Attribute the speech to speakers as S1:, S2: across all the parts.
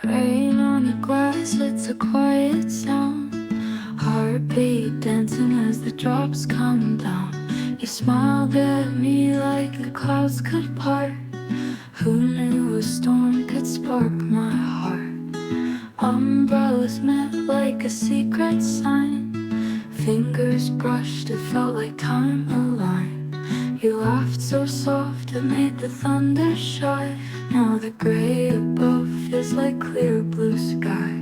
S1: Rain on your glass, it's a quiet sound. Heartbeat dancing as the drops come down. You smiled at me like the clouds could part. Who knew a storm could spark my heart? Umbrellas met like a secret sign. Fingers brushed, it felt like time aligned. You laughed so soft, it made the thunder shy. Now the gray above feels like clear blue sky.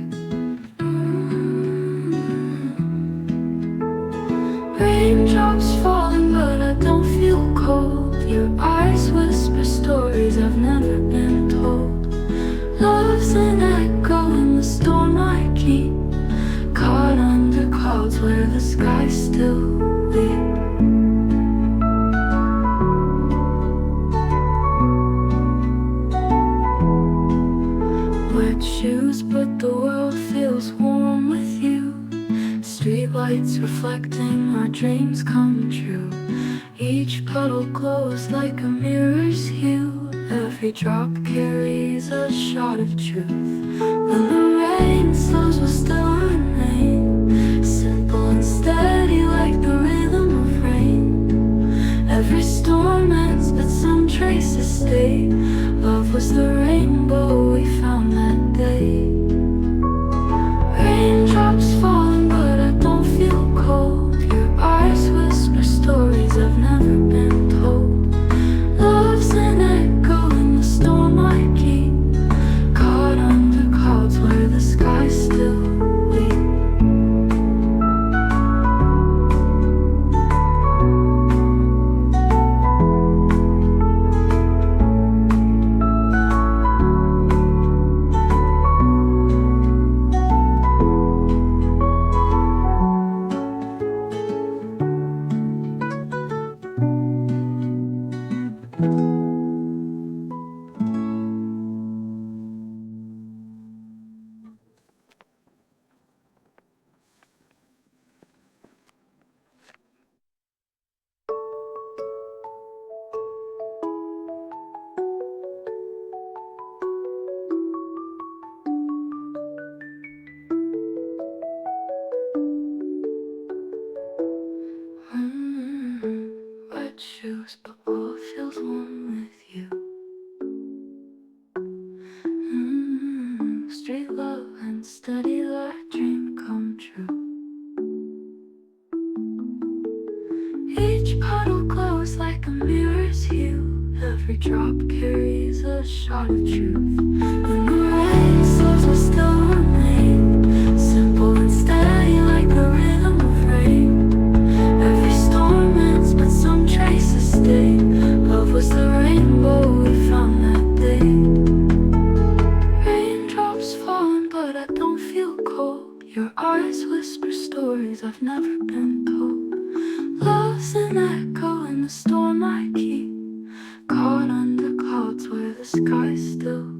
S1: Raindrops falling, but I don't feel cold. Your eyes whisper stories I've never been told. Love's an echo in the storm I keep, caught under clouds where the sky still weeps. Wet shoes, but the world feels warm with you. Streetlights reflecting our dreams come true. Each puddle glows like a mirror's hue. Every drop carries a shot of truth. When the rain slows, we'll still remain simple and steady like the rhythm of rain. Every storm ends, but some traces stay. Love was the rainbow we found that day. Raindrops falling, but I don't feel cold. Your eyes whisper stories I've never been told. Love's an echo in the storm I keep, caught under clouds where the sky still weeps. Wet shoes, but all feels warm with you. Street love and steady that dream come true. Each puddle glows like a mirror's hue. Every drop carries a shot of truth. When the rain slows, we'll still remain simple and steady like the rhythm of rain. Every storm ends, but some traces stay. Love was the rainbow we found that day. Raindrops falling, but I don't feel cold. Your eyes whisper stories I've never been told. Love's an echo in the storm I keep, caught under clouds where the sky still